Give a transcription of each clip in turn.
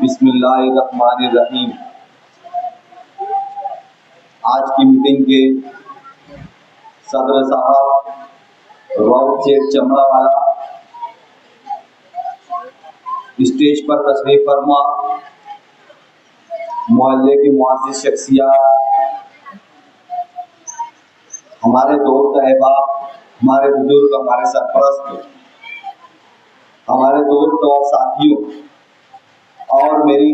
बिस्मिल्लाहिर्रहमानिर्रहीम। आज की मीटिंग के सदर साहब राउत शेख चमड़ावाला, स्टेज पर तशरीफ फरमा, मोहल्ले की मुअज़्ज़िज़ शख्सियत, हमारे दोस्त अहबाब, हमारे बुजुर्ग, हमारे सरपरस्त, हमारे दोस्त और साथियों और मेरी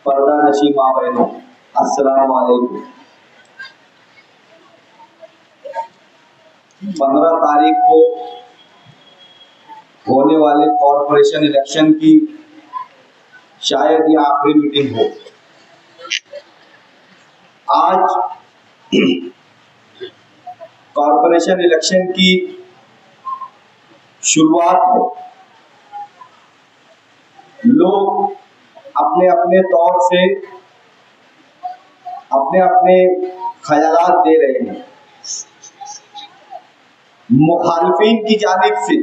पर्दा नशी माँ बहनों, अस्सलाम वालेकुम। 15 तारीख को होने वाले कॉरपोरेशन इलेक्शन की शायद ये आखिरी मीटिंग हो। आज कॉरपोरेशन इलेक्शन की शुरुआत है। लोग अपने अपने तौर से अपने अपने ख्यालात दे रहे हैं। मुखालिफिन की जानिब से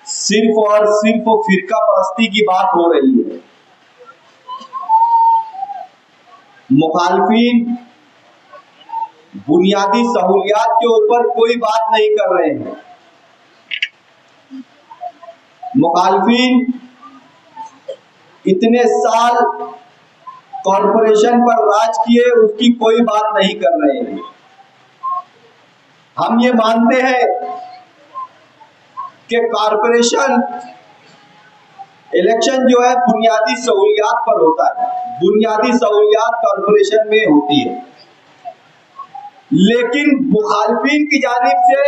सिर्फ और सिर्फ फिरका परस्ती की बात हो रही है। मुखालिफिन बुनियादी सहूलियात के ऊपर कोई बात नहीं कर रहे हैं। मुखालिफिन इतने साल कॉरपोरेशन पर राज किए, उसकी कोई बात नहीं कर रहे हैं। हम ये मानते हैं कि कॉरपोरेशन इलेक्शन जो है बुनियादी सहूलियात पर होता है। बुनियादी सहूलियात कॉरपोरेशन में होती है, लेकिन मुखालिफिन की जानिब से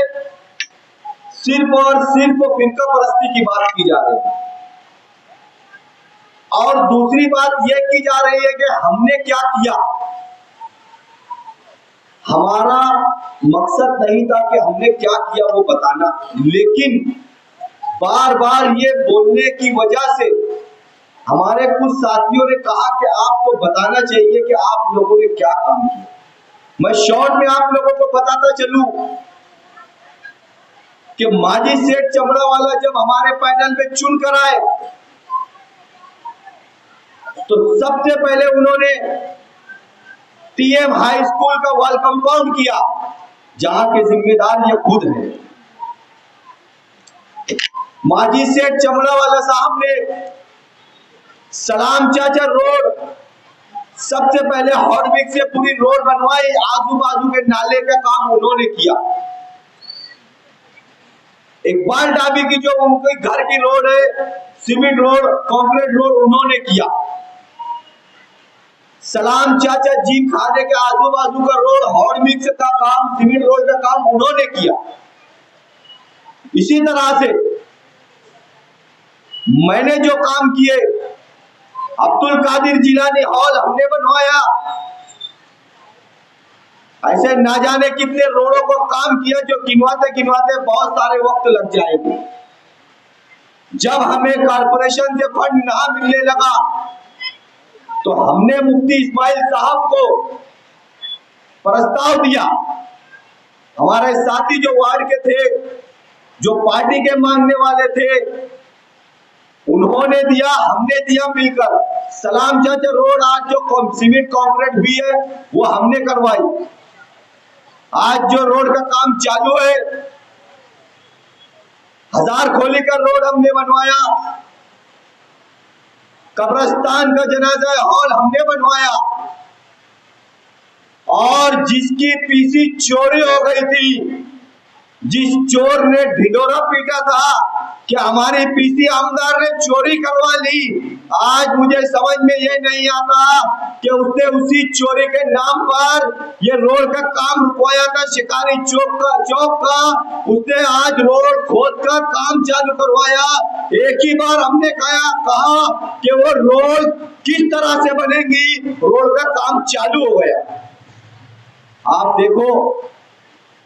सिर्फ और सिर्फ फिरका परस्ती की बात की जा रही है। और दूसरी बात यह की जा रही है कि हमने क्या किया। हमारा मकसद नहीं था कि हमने क्या किया वो बताना, लेकिन बार बार ये बोलने की वजह से हमारे कुछ साथियों ने कहा कि आपको बताना चाहिए कि आप लोगों ने क्या काम किया। मैं शॉर्ट में आप लोगों को बताता चलूं कि माजी सेठ चमड़ावाला जब हमारे पैनल में चुन कर आए तो सबसे पहले उन्होंने टीएम हाई स्कूल का वॉल कंपाउंड किया, जहां के जिम्मेदार ये खुद हैं। माजी सेठ चमड़ावाला साहब ने सलाम चाचा रोड सबसे पहले हॉटविक से पूरी रोड बनवाई। आजू बाजू के नाले का काम उन्होंने किया। इकबाल डाबी की जो उनके घर की रोड है, सीमेंट रोड, कंक्रीट रोड, उन्होंने किया। सलाम चाचा जी खाने के आजू बाजू का रोड, हॉट मिक्स का काम, सीमेंट रोड का काम उन्होंने किया। इसी तरह से मैंने जो काम किए, अब्दुल कादिर जिलानी हॉल हमने बनवाया। ऐसे ना जाने कितने रोडों को काम किया जो गिनवाते गिनवाते बहुत सारे वक्त लग जाएंगे। जब हमें कॉरपोरेशन से फंड ना मिलने लगा तो हमने मुफ्ती इस्माइल साहब को प्रस्ताव दिया। हमारे साथी जो वार्ड के थे, जो पार्टी के मांगने वाले थे, उन्होंने दिया, हमने दिया मिलकर। सलाम चाचा रोड आज जो सीमेंट कंक्रीट हुई है वो हमने करवाई। आज जो रोड का काम चालू है, हजार खोली का रोड हमने बनवाया। कब्रिस्तान का जनाजा हॉल हमने बनवाया। और जिसकी पीसी चोरी हो गई थी, जिस चोर ने ढिंढोरा पीटा था कि हमारी पीसी आमदार ने चोरी करवा ली, आज मुझे समझ में ये नहीं आता कि उसने उसी चोरी के नाम पर ये रोड का काम रुकवाया था। शिकारी चौक का उसने आज रोड खोद कर काम चालू करवाया। एक ही बार हमने कहा कि वो रोड किस तरह से बनेगी, रोड का काम चालू हो गया। आप देखो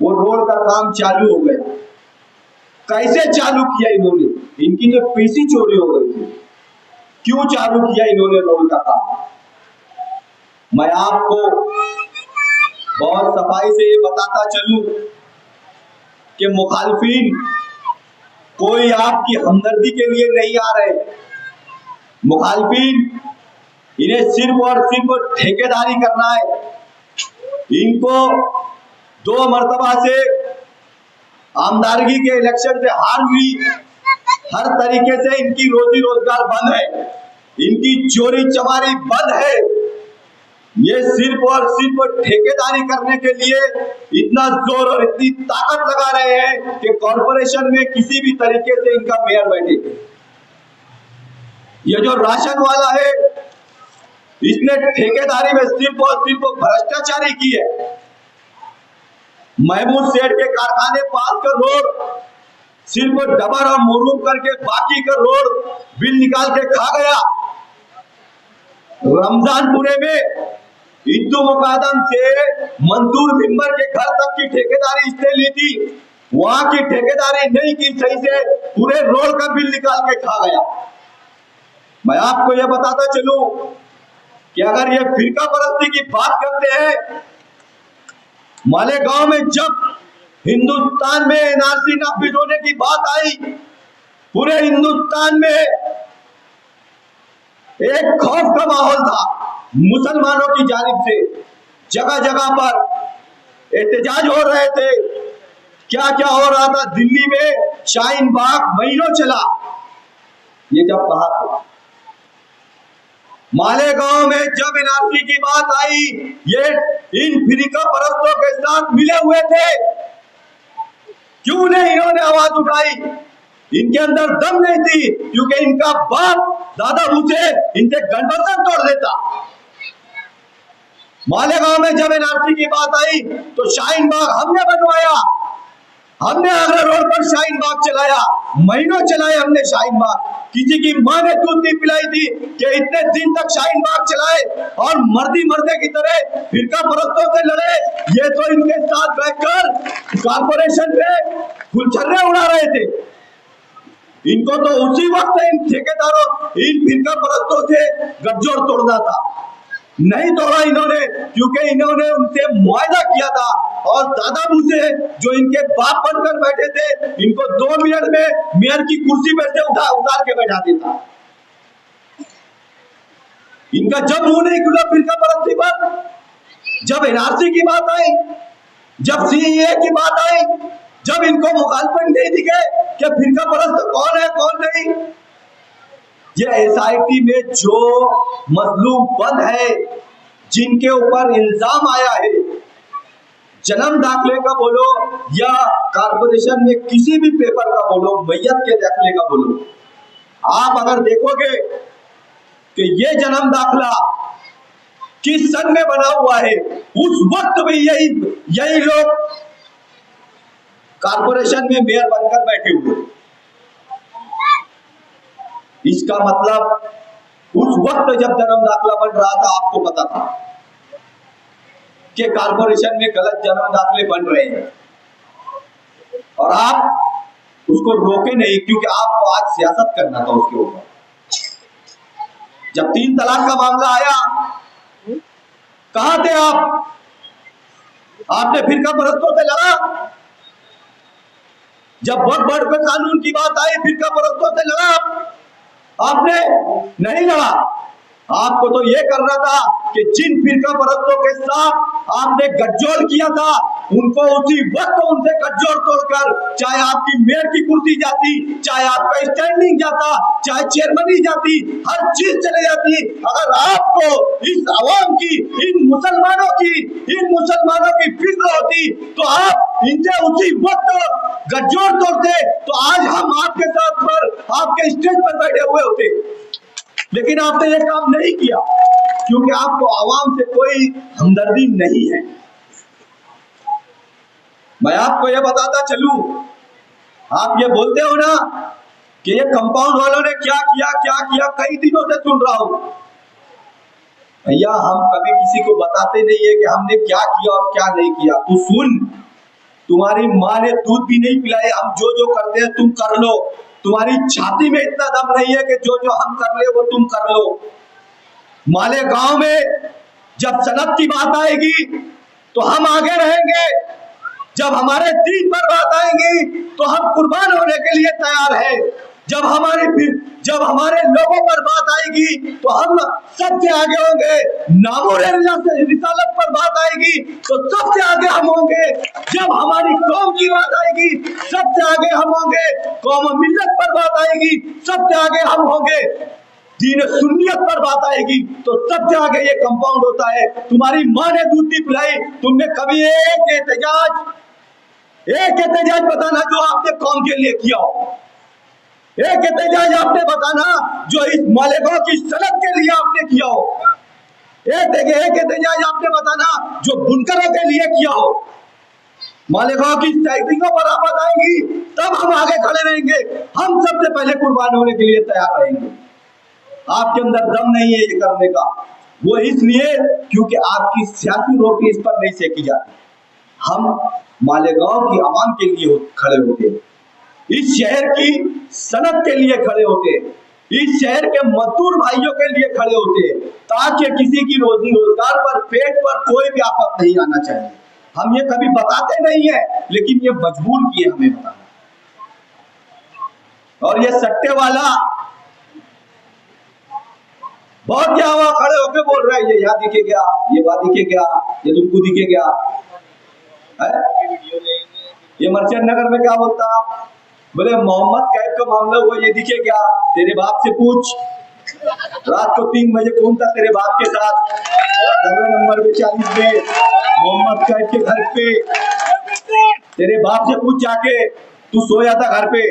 वो रोड का काम चालू हो गया। कैसे चालू किया इन्होंने? इनकी जो पीसी चोरी हो गई थी, क्यों चालू किया इन्होंने रोड का काम? मैं आपको बहुत सफाई से ये बताता चलूं कि मुखालिफिन कोई आपकी हमदर्दी के लिए नहीं आ रहे। मुखालफिन इन्हें सिर्फ और सिर्फ ठेकेदारी करना है। इनको 2 मर्तबा से आमदारगी के इलेक्शन से हार हुई, हर तरीके से इनकी रोजी रोजगार बंद है, इनकी चोरी चमारी बंद है। ये सिर्फ और सिर्फ ठेकेदारी करने के लिए इतना जोर और इतनी ताकत लगा रहे हैं कि कॉरपोरेशन में किसी भी तरीके से इनका मेयर बैठे। ये जो राशन वाला है, इसने ठेकेदारी में सिर्फ और सिर्फ भ्रष्टाचारी की है। महमूद सेठ के कारखाने पास का रोड सिर्फ डबर और मुरूम करके बाकी का रोड बिल निकाल के खा गया। रमजानपुरे में इद्दू मुकादम से मंसूर मिंबर के घर तक की ठेकेदारी इसने ली थी, वहां की ठेकेदारी नहीं की सही से, पूरे रोड का बिल निकाल के खा गया। मैं आपको यह बताता चलूं कि अगर ये फिरका परस्ती की बात करते हैं, मालेगांव में जब हिंदुस्तान में एनआरसी नाफिज होने की बात आई, पूरे हिंदुस्तान में एक खौफ का माहौल था मुसलमानों की जानिब से। जगह जगह पर एहतजाज हो रहे थे। क्या क्या हो रहा था दिल्ली में, शाहीन बाग महीनों चला। ये जब कहा था मालेगांव में जब एनआरसी की बात आई, ये इन फिरका परस्तों के साथ मिले हुए थे। क्यों नहीं इन्होंने आवाज उठाई? इनके अंदर दम नहीं थी, क्योंकि इनका बाप दादा भूसे इनसे गठबंधन तोड़ देता। मालेगांव में जब एनआरसी की बात आई तो शाहीन बाग हमने बनवाया, हमने आगरा रोड पर शाहीन बाग चलाया, महीनों चलाए हमने शाहीन बाग। किसी की मां ने दूध नहीं पिलाई थी कि इतने दिन तक शाहीन बाग चलाए और मर्दी मर्दे की तरह फिरका परस्तों से लड़े। ये तो इनके साथ बैठकर कॉर्पोरेशन में गुलछर्रे उड़ा रहे थे। इनको तो उसी वक्त इन ठेकेदारों, इन फिरका परस्तों से गठजोड़ तोड़ना था। नहीं तोड़ा इन्होंने, क्योंकि इन्होंने उनसे मुआहदा किया था और दादा भूसे जो इनके बाप बनकर बैठे थे, इनको 2 मिनट में मेयर की कुर्सी पर से उतार के बैठा देता। इनका जब मुंह नहीं खुला फिरका परस्ती पर, जब एनआरसी की बात आई, जब सीएए की बात आई, जब इनको मुखालफत नहीं दिखे कि फिरका परस्त कौन है कौन नहीं। ये एसआईटी में जो मजलूम बंद है, जिनके ऊपर इल्जाम आया है, जन्म दाखिले का बोलो या कॉर्पोरेशन में किसी भी पेपर का बोलो, मैयत के दाखिले का बोलो, आप अगर देखोगे कि ये जन्म दाखिला किस सन में बना हुआ है, उस वक्त भी यही लोग कॉर्पोरेशन में मेयर बनकर बैठे हुए। इसका मतलब उस वक्त जब जन्म दाखिला बन रहा था, आपको पता था कि कॉर्पोरेशन में गलत जन्म दाखिले बन रहे हैं और आप उसको रोके नहीं, क्योंकि आपको आज सियासत करना था उसके ऊपर। जब 3 तलाक का मामला आया, कहां थे आप? आपने फिरका परस्तों से लड़ा। जब वक्फ बोर्ड पे कानून की बात आई, फिरका परस्तों से लड़ा आपने? नहीं लड़ा। आपको तो यह करना था कि जिन फिरका परस्तों के साथ आपने गठजोड़ किया था, उनको उसी वक्त उनसे गठजोड़ तोड़कर, चाहे आपकी मेयर की कुर्सी जाती, चाहे आपका स्टैंडिंग जाता, चाहे चेयरमैनी जाती, हर चीज चले जाती। अगर आपको इस आवाम की, इन मुसलमानों की फिक्र होती तो आप इनसे उसी वक्त गठजोड़ तोड़ते, तो आज हम आपके साथ पर आपके स्टेज पर बैठे हुए होते। लेकिन आपने ये काम नहीं किया, क्योंकि आपको आवाम से कोई हमदर्दी नहीं है। मैं आपको ये बताता चलूं, आप ये बोलते हो ना कि ये कंपाउंड वालों ने क्या किया, कई दिनों से सुन रहा हूं। भैया, हम कभी किसी को बताते नहीं है कि हमने क्या किया और क्या नहीं किया। तू सुन, तुम्हारी माँ ने दूध भी नहीं पिलाए, हम जो जो करते हैं तुम कर लो। तुम्हारी छाती में इतना दम नहीं है कि जो जो हम कर रहे वो तुम कर लो। मालेगांव में जब सनत की बात आएगी तो हम आगे रहेंगे, जब हमारे दीन पर बात आएगी तो हम कुर्बान होने के लिए तैयार हैं। जब हमारे लोगों पर बात आएगी तो हम सबसे आगे होंगे। नामोरे रिसालत पर बात आएगी तो सबसे आगे हम होंगे। जब हमारी कौम की बात आएगी सबसे आगे हम होंगे। कौम मिल्लत पर बात आएगी सबसे आगे हम होंगे। दीन सुन्नियत पर बात आएगी तो सबसे आगे ये कंपाउंड होता है। तुम्हारी माँ ने दूध नहीं पिलाई, तुमने कभी एक एहतजाज बताना जो आपने कौम के लिए किया हो। एक एहतजाज आपने बताना जो इस मालेगांव की सनत के लिए आपने किया हो। एक एहतजाज आपने बताना जो बुनकरों के लिए किया हो। मालेगांव की साइकिलों पर आफत आएगी तब हम आगे खड़े रहेंगे। हम सबसे पहले कुर्बान होने के लिए तैयार रहेंगे। आपके अंदर दम नहीं है ये करने का, वो इसलिए क्योंकि आपकी सियासी रोटी इस पर नहीं सेकी जाती। हम मालेगांव की आवाम के लिए खड़े होते हैं, इस शहर की सनत के लिए खड़े होते हैं, इस शहर के मजदूर भाइयों के लिए खड़े होते हैं, ताकि किसी की रोजी रोजगार पर, पेट पर कोई भी आफत नहीं आना चाहिए। हम ये कभी बताते नहीं है, लेकिन ये मजबूर किए हमें बताना। और ये सट्टे वाला बहुत यहाँ खड़े होके बोल रहा है, ये यहाँ दिखे क्या, ये वहां दिखे क्या, ये तुमको दिखे क्या है? ये मर्चेंट नगर में क्या बोलता, बोले मोहम्मद कैफ का मामला हुआ, ये दिखे क्या, तेरे बाप से पूछ। रात को 3 बजे कौन था तेरे बाप के साथ 15 नंबर पे 40 पे मोहम्मद कैफ के घर पे? तेरे बाप से पूछ जाके, तू सोया था घर पे।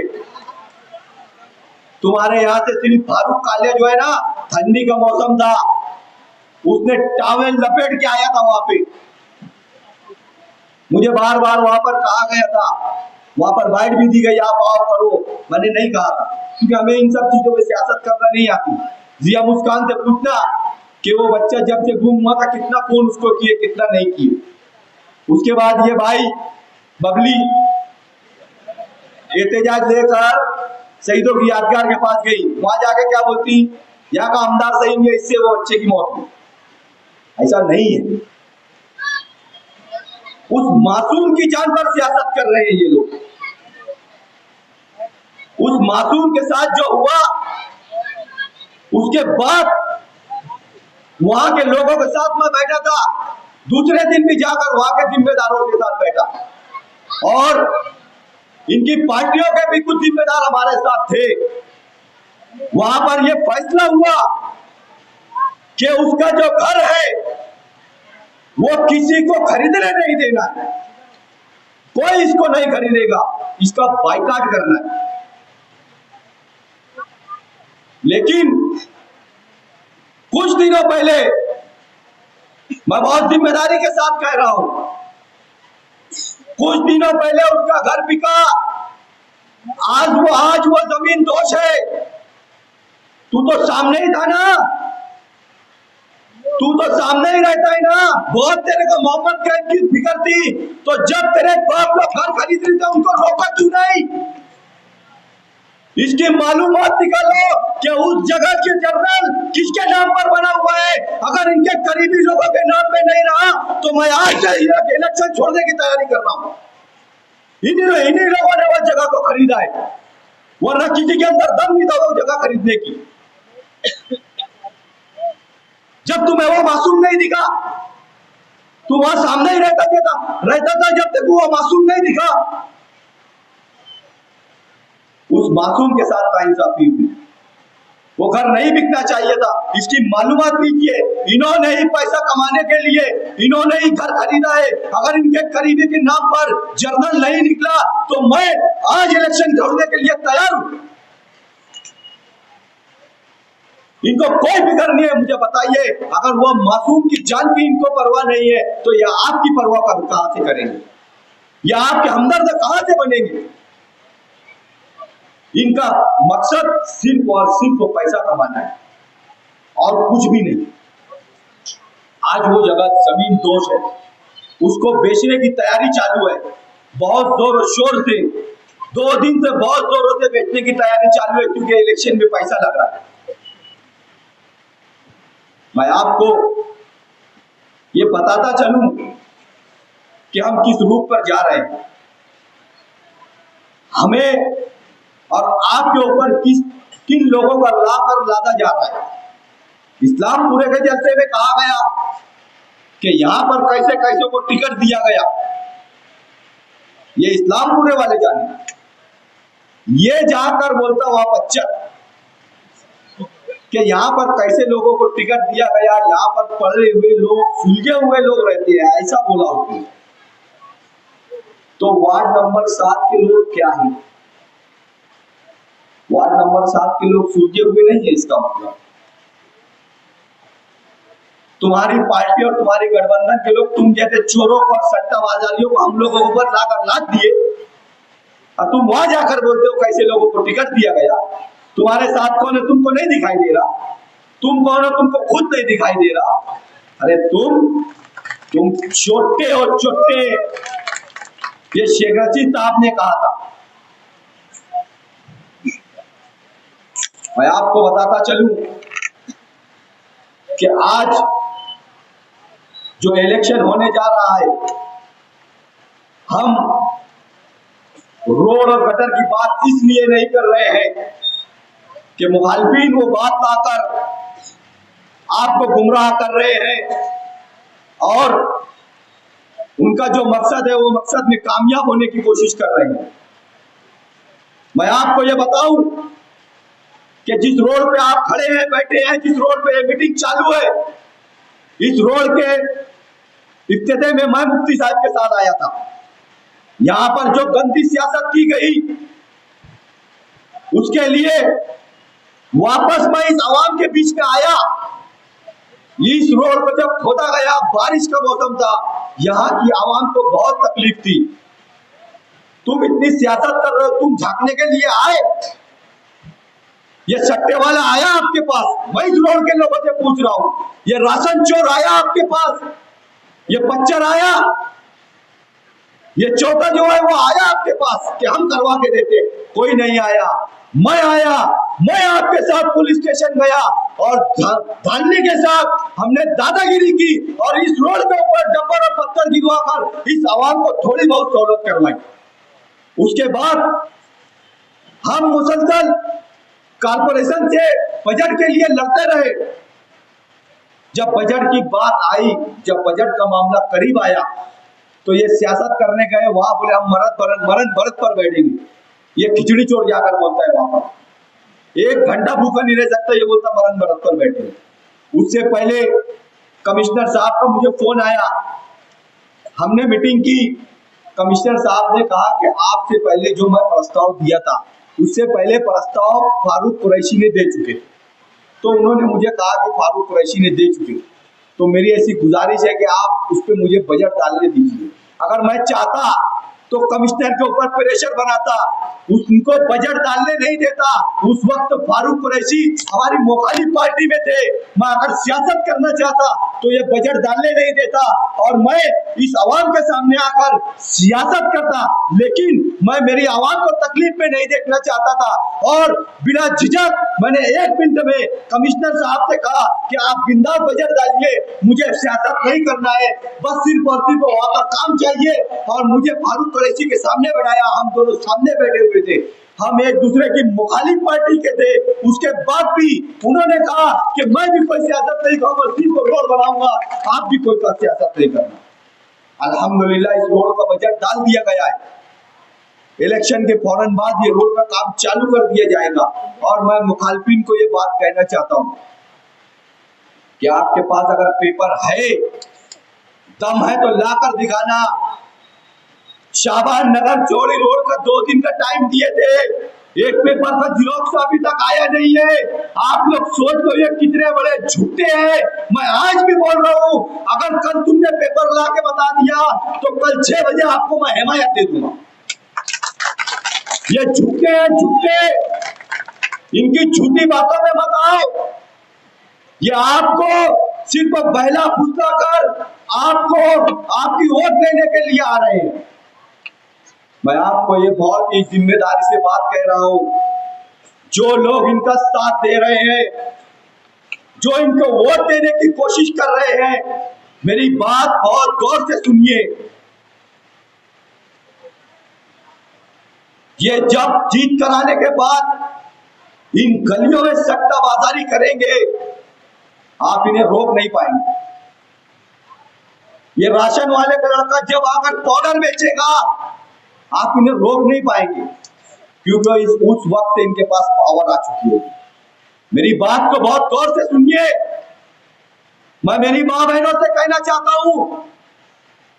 तुम्हारे यहाँ से सिर्फ फारूक कालिया जो है ना, ठंडी का मौसम था, उसने टॉवेल लपेट के आया था वहां पे। मुझे बार बार वहां पर कहा गया था, वहां पर बाइट भी दी गई, आप आओ करो, मैंने नहीं कहा था क्योंकि हमें इन सब चीजों में सियासत करना नहीं आती। जिया मुस्कान से पूछना कि वो बच्चा जब से गुम हुआ था कितना फोन उसको किए, कितना नहीं किए। उसके बाद ये भाई बबली एहतजाज लेकर शहीदों की यादगार के पास गई, वहां जाके क्या बोलती, यहाँ का आमदार सही नहीं है, इससे वो बच्चे की मौत हुई। ऐसा नहीं है, उस मासूम की जान पर सियासत कर रहे हैं ये लोग। उस मासूम के साथ जो हुआ, उसके बाद वहां के लोगों के साथ मैं बैठा था, दूसरे दिन भी जाकर वहां के जिम्मेदारों के साथ बैठा, और इनकी पार्टियों के भी कुछ जिम्मेदार हमारे साथ थे। वहां पर यह फैसला हुआ कि उसका जो घर है वो किसी को खरीदने नहीं देना है, कोई इसको नहीं खरीदेगा, इसका बाइकाट करना है। लेकिन कुछ दिनों पहले, मैं बहुत जिम्मेदारी के साथ कह रहा हूं, कुछ दिनों पहले उसका घर बिका। आज वो जमीन दोष है। तू तो सामने ही था ना, तू तो सामने ही रहता है ना। बहुत तेरे को मोहम्मद कैफ की फिक्र थी, तो जब तेरे बाप लोग घर खरीद रहे थे उनको रोका क्यों नहीं? इसकी मालूमात निकालो कि उस जगह के जर्नल किसके नाम पर बना हुआ है। अगर इनके करीबी लोगों के नाम पे नहीं रहा तो मैं आज से इलेक्शन छोड़ने की तैयारी कर रहा हूं। इन्हीं लोगों ने वो जगह को खरीदा है, वरना किसी के अंदर दम नहीं था वो जगह खरीदने की। जब तुम्हें वो मासूम नहीं दिखा, तू वहां सामने ही रहता था, जब तक वो मासूम नहीं दिखा, उस मासूम के साथ नाइंसाफी हुई। वो घर नहीं बिकना चाहिए था, इसकी मालूमात लीजिए। इन्होंने ही पैसा कमाने के लिए इन्होंने ही घर खरीदा है। अगर इनके करीबी के नाम पर जर्नल नहीं निकला तो मैं आज इलेक्शन छोड़ने के लिए तैयार हूं। इनको कोई फिक्र नहीं है। मुझे बताइए, अगर वो मासूम की जान की इनको परवाह नहीं है तो ये आपकी परवाह कहां से करेंगे, या आपके हमदर्द कहां से बनेंगे? इनका मकसद सिर्फ और सिर्फ पैसा कमाना है और कुछ भी नहीं। आज वो जगह जमीन दोष है, उसको बेचने की तैयारी चालू है, बहुत जोर शोर से 2 दिन से बहुत जोरों से बेचने की तैयारी चालू है, क्योंकि इलेक्शन में पैसा लग रहा है। मैं आपको ये बताता चलूं कि हम किस रूप पर जा रहे हैं। हमें और आपके ऊपर किन लोगों का लादा जा रहा है। इस्लामपुरे के जलसे में कहा गया कि यहां पर कैसे कैसे को टिकट दिया गया, ये इस्लामपुरे वाले जाने। ये जाकर बोलता हुआ बच्चा कि यहाँ पर कैसे लोगों को टिकट दिया गया, यहाँ पर पढ़े हुए लोग, सुलझे हुए लोग रहते हैं, ऐसा बोला उसने। तो वार्ड नंबर 7 के लोग क्या है? वार्ड नंबर 7 के लोग सुलझे हुए नहीं है, इसका मतलब तुम्हारी पार्टी और तुम्हारी गठबंधन के लोग तुम जैसे चोरों को और सट्टाबाजारियों को हम लोगों को ऊपर लाकर लाद दिए, और तुम वहां जाकर बोलते हो कैसे लोगों को टिकट दिया गया। तुम्हारे साथ कौन है तुमको नहीं दिखाई दे रहा, तुम कौन हो तुमको खुद नहीं दिखाई दे रहा। अरे तुम छोटे और छोटे, ये शेख रशीद साहब ने कहा था। मैं आपको बताता चलूं कि आज जो इलेक्शन होने जा रहा है, हम रोड और गटर की बात इसलिए नहीं कर रहे हैं कि मुखालिफिन वो बात लाकर आपको गुमराह कर रहे हैं और उनका जो मकसद है वो मकसद में कामयाब होने की कोशिश कर रहे हैं। मैं आपको ये बताऊं कि जिस रोड पे आप खड़े हैं, बैठे हैं, जिस रोड पे ये मीटिंग चालू है, इस रोड के इफ्तिताह में मैं मुफ्ती साहब के साथ आया था। यहां पर जो गंदी सियासत की गई उसके लिए वापस मैं इस आवाम के बीच में आया। इस रोड को जब खोदा गया, बारिश का मौसम था, यहाँ की आवाम को बहुत तकलीफ थी। तुम इतनी सियासत कर रहे हो, तुम झांकने के लिए आए, ये सट्टे वाला आया आपके पास, मैं इस रोड के लोगों से पूछ रहा हूं, ये राशन चोर आया आपके पास, ये पच्चर आया, ये चौथा जो है वो आया आपके पास कि हम करवा के देते? कोई नहीं आया। मैं आया, मैं आपके साथ पुलिस स्टेशन गया और धारने के साथ हमने दादागिरी की और इस रोड के ऊपर डब्बर और पत्थर गिरवाकर इस आवाम को थोड़ी बहुत सहूलत करवाई। उसके बाद हम मुसलसल कारपोरेशन से बजट के लिए लड़ते रहे। जब बजट की बात आई, जब बजट का मामला करीब आया, तो ये सियासत करने गए, वहां बोले हम मरण भरत पर बैठेंगे। ये खिचड़ी चोर जाकर बोलता है वहां पर, 1 घंटा भूखा नहीं रह सकता, ये बोलता मरण भरत पर बैठेंगे। उससे पहले कमिश्नर साहब का मुझे फोन आया, हमने मीटिंग की। कमिश्नर साहब ने कहा कि आपसे पहले जो मैं प्रस्ताव दिया था, उससे पहले प्रस्ताव फारूक कुरैशी ने दे चुके। तो उन्होंने मुझे कहा कि फारूक कुरैशी ने दे चुके, तो मेरी ऐसी गुजारिश है कि आप उस पर मुझे बजट डालने दीजिए। अगर मैं चाहता तो कमिश्नर के ऊपर प्रेशर बनाता, उनको बजट डालने नहीं देता। उस वक्त फारूक कुरैशी हमारी मुखालिफ पार्टी में थे, मैं अगर सियासत करना चाहता तो ये बजट डालने नहीं देता और मैं इस आवाम के सामने आकर सियासत करता। लेकिन मैं मेरी आवाम को तकलीफ में नहीं देखना चाहता था और बिना झिझक मैंने 1 मिनट में कमिश्नर साहब से कहा कि आप बिंदास बजट डालिए, मुझे सियासत नहीं करना है, बस सिर्फ और सिर्फ वहां पर काम चाहिए। और मुझे फारूक कुरैशी के सामने बैठाया, हम दोनों सामने बैठे हुए थे, हम एक दूसरे की मुखालिफ पार्टी के थे। उसके बाद भी उन्होंने कहा कि मैं भी कोई सियासत नहीं करूंगा, सिर्फ रोड बनाऊंगा, आप भी कोई सियासत नहीं करना। अल्हम्दुलिल्लाह इस रोड का बजट डाल दिया गया है। इलेक्शन के फौरन बाद ये रोड का काम चालू कर दिया जाएगा। और मैं मुखालिफिन को ये बात कहना चाहता हूं कि आपके पास अगर पेपर है, दम है तो लाकर दिखाना। शाहबान नगर चौड़ी रोड का 2 दिन का टाइम दिए थे, एक पेपर का जिरोक्स अभी तक आया नहीं है। आप लोग सोच लो ये कितने बड़े झूठे हैं। मैं आज भी बोल रहा हूं, अगर कल तुमने पेपर ला के बता दिया तो कल 6 बजे आपको मैं हिमायत दे दूंगा। ये झूठे हैं, झूठे, इनकी झूठी बातों में मत आओ। ये आपको सिर्फ बहला फुसला कर आपको आपकी वोट लेने के लिए आ रहे हैं। मैं आपको ये बहुत ही जिम्मेदारी से बात कह रहा हूं, जो लोग इनका साथ दे रहे हैं, जो इनको वोट देने की कोशिश कर रहे हैं, मेरी बात बहुत गौर से सुनिए। ये जब जीत कराने के बाद इन गलियों में सट्टाबाजारी करेंगे, आप इन्हें रोक नहीं पाएंगे। ये राशन वाले का लड़का जब आकर पाउडर बेचेगा, आप इन्हें रोक नहीं पाएंगे, क्योंकि उस वक्त इनके पास पावर आ चुकी होगी। मेरी बात को बहुत गौर से सुनिए। मैं मेरी मां बहनों से कहना चाहता हूं,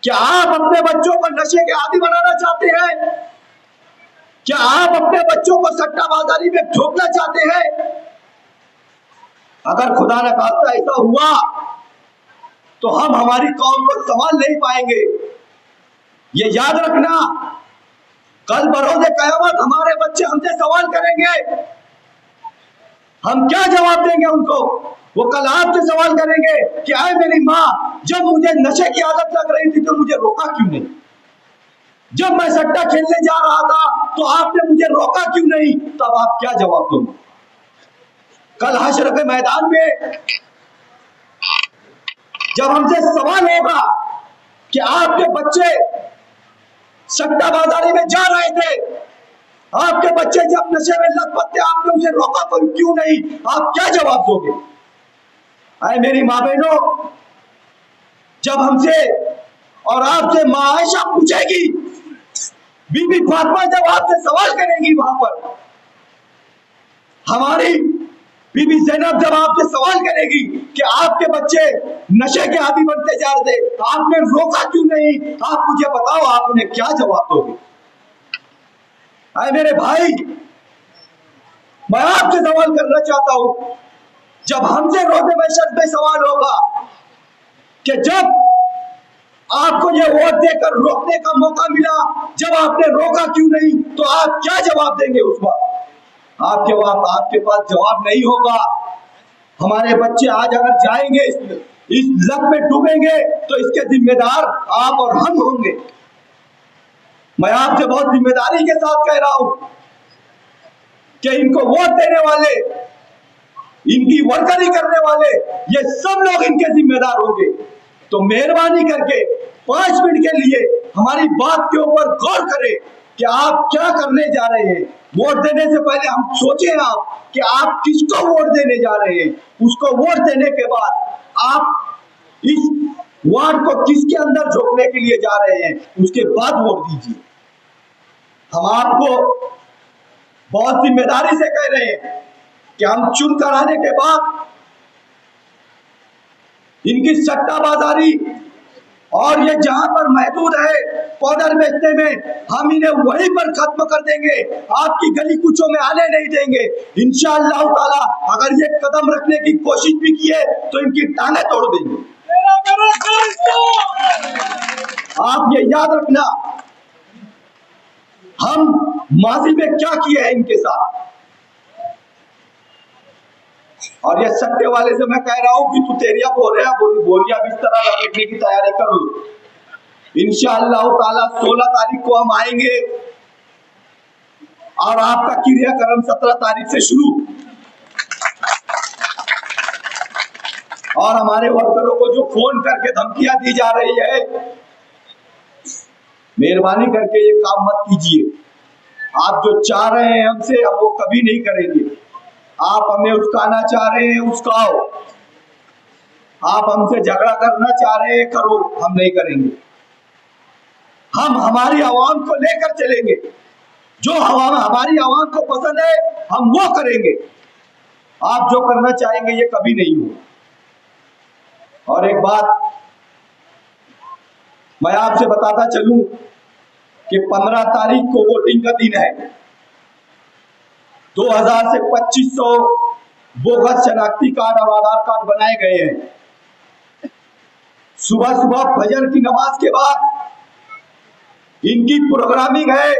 क्या आप अपने बच्चों को नशे के आदी बनाना चाहते हैं? क्या आप अपने बच्चों को सट्टाबाजारी में झोंकना चाहते हैं? अगर खुदा न खास्ता ऐसा हुआ तो हम हमारी कौम को संभाल नहीं पाएंगे। ये याद रखना, कल बरोज़े क़यामत हमारे बच्चे हमसे सवाल करेंगे। हम क्या जवाब देंगे उनको? वो कल आपसे सवाल करेंगे कि आए मेरी माँ, जब मुझे नशे की आदत लग रही थी तो मुझे रोका क्यों नहीं? जब मैं सट्टा खेलने जा रहा था तो आपने मुझे रोका क्यों नहीं? तब आप क्या जवाब दोगे? कल हश्र के मैदान में जब हमसे सवाल होगा कि आपके बच्चे सट्टाबाजारी में जा रहे थे, आपके बच्चे जब नशे में लथपथ थे, आपने उसे रोका क्यों नहीं? आप क्या जवाब दोगे? आए मेरी माँ बहनों, जब हमसे और आपसे माँ आयशा पूछेगी, बीबी फातिमा जब आपसे सवाल करेगी, वहां पर हमारी बीबी ज़ैनब जब आपसे सवाल करेगी कि आपके बच्चे नशे के आदी बनते जा रहे थे, आपने रोका क्यों नहीं? आप मुझे बताओ, आप उन्हें क्या जवाब दोगे? आए मेरे भाई, मैं आपसे सवाल करना चाहता हूं, जब हमसे रोज़े महशर में सवाल होगा कि जब आपको ये वोट देकर रोकने का मौका मिला, जब आपने रोका क्यों नहीं, तो आप क्या जवाब देंगे उस वक्त? आपके पास जवाब नहीं होगा। हमारे बच्चे आज अगर जाएंगे इस लत में डूबेंगे तो इसके जिम्मेदार आप और हम होंगे। मैं आपसे बहुत जिम्मेदारी के साथ कह रहा हूं कि इनको वोट देने वाले, इनकी वर्करी करने वाले, ये सब लोग इनके जिम्मेदार होंगे। तो मेहरबानी करके 5 मिनट के लिए हमारी बात के ऊपर गौर करें कि आप क्या करने जा रहे हैं। वोट देने से पहले हम सोचें आप कि आप किसको वोट देने जा रहे हैं। उसको वोट देने के बाद आप इस वार्ड को किसके अंदर झोंकने के लिए जा रहे हैं, उसके बाद वोट दीजिए। हम आपको बहुत जिम्मेदारी से कह रहे हैं कि हम चुन कर आने के बाद इनकी सट्टाबाजारी और ये जहां पर महदूद है पाउडर बेचने में, हम इन्हें वहीं पर खत्म कर देंगे। आपकी गली कूचों में आने नहीं देंगे इंशाअल्लाह ताला। अगर ये कदम रखने की कोशिश भी किए तो इनकी टांगें तोड़ देंगे। आप ये याद रखना, हम माजी में क्या किए हैं इनके साथ। और ये सट्टे वाले से मैं कह रहा हूं कि तू तेरिया बोरिया बिस्तर लपेटने की तैयारी कर लो। इंशाअल्लाह ताला 16 तारीख को हम आएंगे और आपका क्रियाक्रम 17 तारीख से शुरू। और हमारे वर्करों को जो फोन करके धमकियां दी जा रही है, मेहरबानी करके ये काम मत कीजिए। आप जो चाह रहे हैं हमसे, हम वो कभी नहीं करेंगे। आप हमें उस्काना चाह रहे हैं, उस्काओ। आप हमसे झगड़ा करना चाह रहे हैं, करो, हम नहीं करेंगे। हम हमारी आवाम को लेकर चलेंगे। जो हमारी आवाम को पसंद है हम वो करेंगे। आप जो करना चाहेंगे ये कभी नहीं होगा। और एक बात मैं आपसे बताता चलूं कि 15 तारीख को वोटिंग का दिन है। 2000 से 2500 बोगस शनाख्ती कार्ड और आधार कार्ड बनाए गए हैं। सुबह सुबह फजर की नमाज के बाद इनकी प्रोग्रामिंग है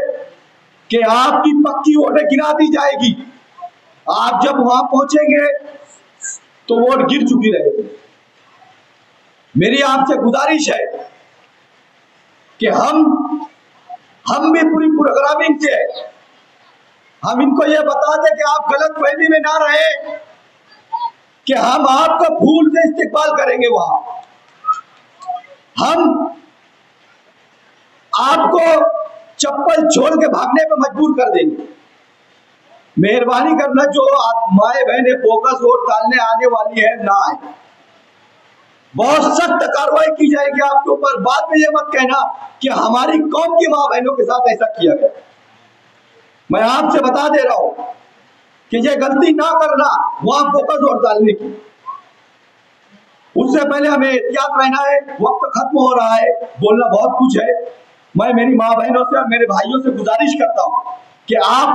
कि आपकी पक्की वोटें गिरा दी जाएगी। आप जब वहां पहुंचेंगे तो वोट गिर चुकी रहेगी। मेरी आपसे गुजारिश है कि हम भी पूरी प्रोग्रामिंग से हम इनको ये बता दें कि आप गलत फहमी में ना रहे कि हम आपका फूल से इस्तेकबाल करेंगे। वहां हम आपको चप्पल छोड़ के भागने पे मजबूर कर देंगे। मेहरबानी करना, जो माए बहनें बोगस वोट डालने आने वाली है ना आए, बहुत सख्त कार्रवाई की जाएगी आपके ऊपर। बाद में ये मत कहना कि हमारी कौम की मां बहनों के साथ ऐसा किया गया। मैं आपसे बता दे रहा हूं कि ये गलती ना करना वहां बोगस वोट डालने की। उससे पहले हमें एहतियात रहना है। वक्त खत्म हो रहा है, बोलना बहुत कुछ है। मैं मेरी माँ बहनों से और मेरे भाइयों से गुजारिश करता हूं कि आप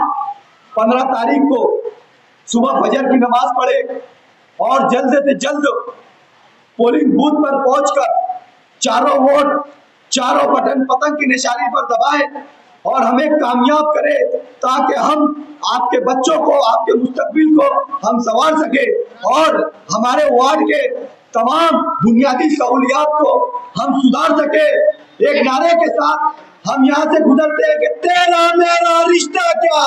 15 तारीख को सुबह फजर की नमाज पढ़े और जल्द से जल्द पोलिंग बूथ पर पहुंचकर चारों वोट, चारों बटन पतंग की निशानी पर दबाएं और हमें कामयाब करें, ताकि हम आपके बच्चों को, आपके मुस्तकबिल को हम संवार सके और हमारे वार्ड के तमाम बुनियादी सहूलियात को हम सुधार सके। एक नारे के साथ हम यहाँ से गुजरते हैं कि तेरा मेरा रिश्ता क्या,